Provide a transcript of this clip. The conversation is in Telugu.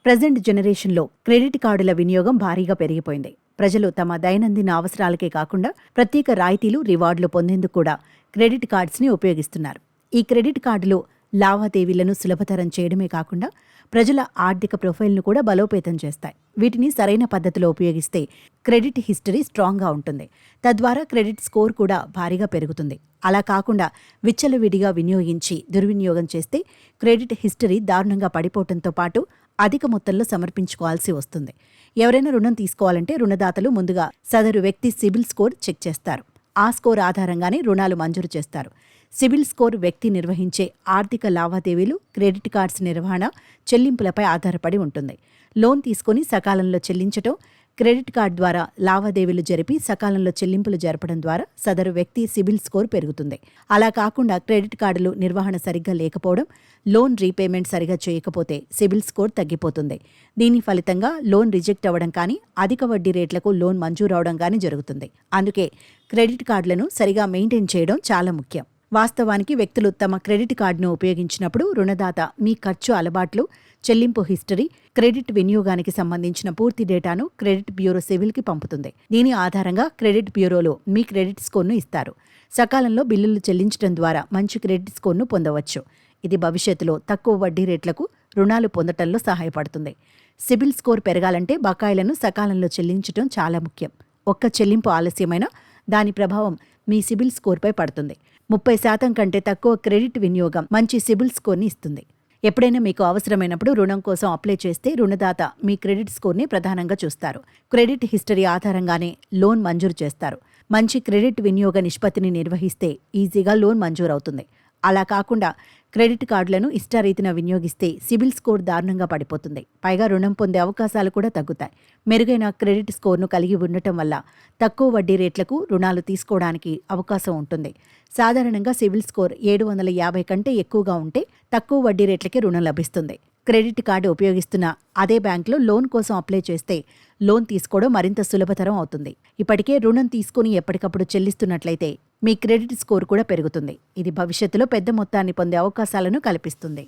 ప్రెజెంట్ జనరేషన్లో క్రెడిట్ కార్డుల వినియోగం భారీగా పెరిగిపోయింది. ప్రజలు తమ దైనందిన అవసరాలకే కాకుండా ప్రత్యేక రాయితీలు, రివార్డులు పొందేందుకు కూడా క్రెడిట్ కార్డ్స్ని ఉపయోగిస్తున్నారు. ఈ క్రెడిట్ కార్డులు లావాదేవీలను సులభతరం చేయడమే కాకుండా ప్రజల ఆర్థిక ప్రొఫైల్ను కూడా బలోపేతం చేస్తాయి. వీటిని సరైన పద్ధతిలో ఉపయోగిస్తే క్రెడిట్ హిస్టరీ స్ట్రాంగ్గా ఉంటుంది. తద్వారా క్రెడిట్ స్కోర్ కూడా భారీగా పెరుగుతుంది. అలా కాకుండా విచ్చలవిడిగా వినియోగించి దుర్వినియోగం చేస్తే క్రెడిట్ హిస్టరీ దారుణంగా పడిపోవడంతో పాటు అధిక మొత్తంలో సమర్పించుకోవాల్సి వస్తుంది. ఎవరైనా రుణం తీసుకోవాలంటే రుణదాతలు ముందుగా సదరు వ్యక్తి సిబిల్ స్కోర్ చెక్ చేస్తారు. ఆ స్కోర్ ఆధారంగానే రుణాలు మంజూరు చేస్తారు. సిబిల్ స్కోర్ వ్యక్తి నిర్వహించే ఆర్థిక లావాదేవీలు, క్రెడిట్ కార్డ్స్ నిర్వహణ, చెల్లింపులపై ఆధారపడి ఉంటుంది. లోన్ తీసుకుని సకాలంలో చెల్లించటం, క్రెడిట్ కార్డ్ ద్వారా లావాదేవీలు జరిపి సకాలంలో చెల్లింపులు జరపడం ద్వారా సదరు వ్యక్తి సిబిల్ స్కోర్ పెరుగుతుంది. అలా కాకుండా క్రెడిట్ కార్డులు నిర్వహణ సరిగ్గా లేకపోవడం, లోన్ రీపేమెంట్ సరిగా చేయకపోతే సిబిల్ స్కోర్ తగ్గిపోతుంది. దీని ఫలితంగా లోన్ రిజెక్ట్ అవ్వడం కానీ, అధిక వడ్డీ రేట్లకు లోన్ మంజూరు అవడం కానీ జరుగుతుంది. అందుకే క్రెడిట్ కార్డులను సరిగా మెయింటైన్ చేయడం చాలా ముఖ్యం. వాస్తవానికి వ్యక్తులు తమ క్రెడిట్ కార్డును ఉపయోగించినప్పుడు రుణదాత మీ ఖర్చు అలవాట్లు, చెల్లింపు హిస్టరీ, క్రెడిట్ వినియోగానికి సంబంధించిన పూర్తి డేటాను క్రెడిట్ బ్యూరో సివిల్కి పంపుతుంది. దీని ఆధారంగా క్రెడిట్ బ్యూరోలు మీ క్రెడిట్ స్కోర్ను ఇస్తారు. సకాలంలో బిల్లులు చెల్లించడం ద్వారా మంచి క్రెడిట్ స్కోర్ను పొందవచ్చు. ఇది భవిష్యత్తులో తక్కువ వడ్డీ రేట్లకు రుణాలు పొందటంలో సహాయపడుతుంది. సిబిల్ స్కోర్ పెరగాలంటే బకాయిలను సకాలంలో చెల్లించడం చాలా ముఖ్యం. ఒక్క చెల్లింపు ఆలస్యమైనా దాని ప్రభావం మీ సిబిల్ స్కోర్పై పడుతుంది. 30% కంటే తక్కువ క్రెడిట్ వినియోగం మంచి సిబిల్ స్కోర్ని ఇస్తుంది. ఎప్పుడైనా మీకు అవసరమైనప్పుడు రుణం కోసం అప్లై చేస్తే రుణదాత మీ క్రెడిట్ స్కోర్ని ప్రధానంగా చూస్తారు. క్రెడిట్ హిస్టరీ ఆధారంగానే లోన్ మంజూరు చేస్తారు. మంచి క్రెడిట్ వినియోగ నిష్పత్తిని నిర్వహిస్తే ఈజీగా లోన్ మంజూరవుతుంది. అలా కాకుండా క్రెడిట్ కార్డులను ఇష్టారీతిన వినియోగిస్తే సిబిల్ స్కోర్ దారుణంగా పడిపోతుంది. పైగా రుణం పొందే అవకాశాలు కూడా తగ్గుతాయి. మెరుగైన క్రెడిట్ స్కోర్ను కలిగి ఉండటం వల్ల తక్కువ వడ్డీ రేట్లకు రుణాలు తీసుకోవడానికి అవకాశం ఉంటుంది. సాధారణంగా సిబిల్ స్కోర్ 750 కంటే ఎక్కువగా ఉంటే తక్కువ వడ్డీ రేట్లకే రుణం లభిస్తుంది. క్రెడిట్ కార్డు ఉపయోగిస్తున్న అదే బ్యాంకులో లోన్ కోసం అప్లై చేస్తే లోన్ తీసుకోవడం మరింత సులభతరం అవుతుంది. ఇప్పటికే రుణం తీసుకుని ఎప్పటికప్పుడు చెల్లిస్తున్నట్లయితే మీ క్రెడిట్ స్కోర్ కూడా పెరుగుతుంది. ఇది భవిష్యత్తులో పెద్ద మొత్తాన్ని పొందే అవకాశాలను కల్పిస్తుంది.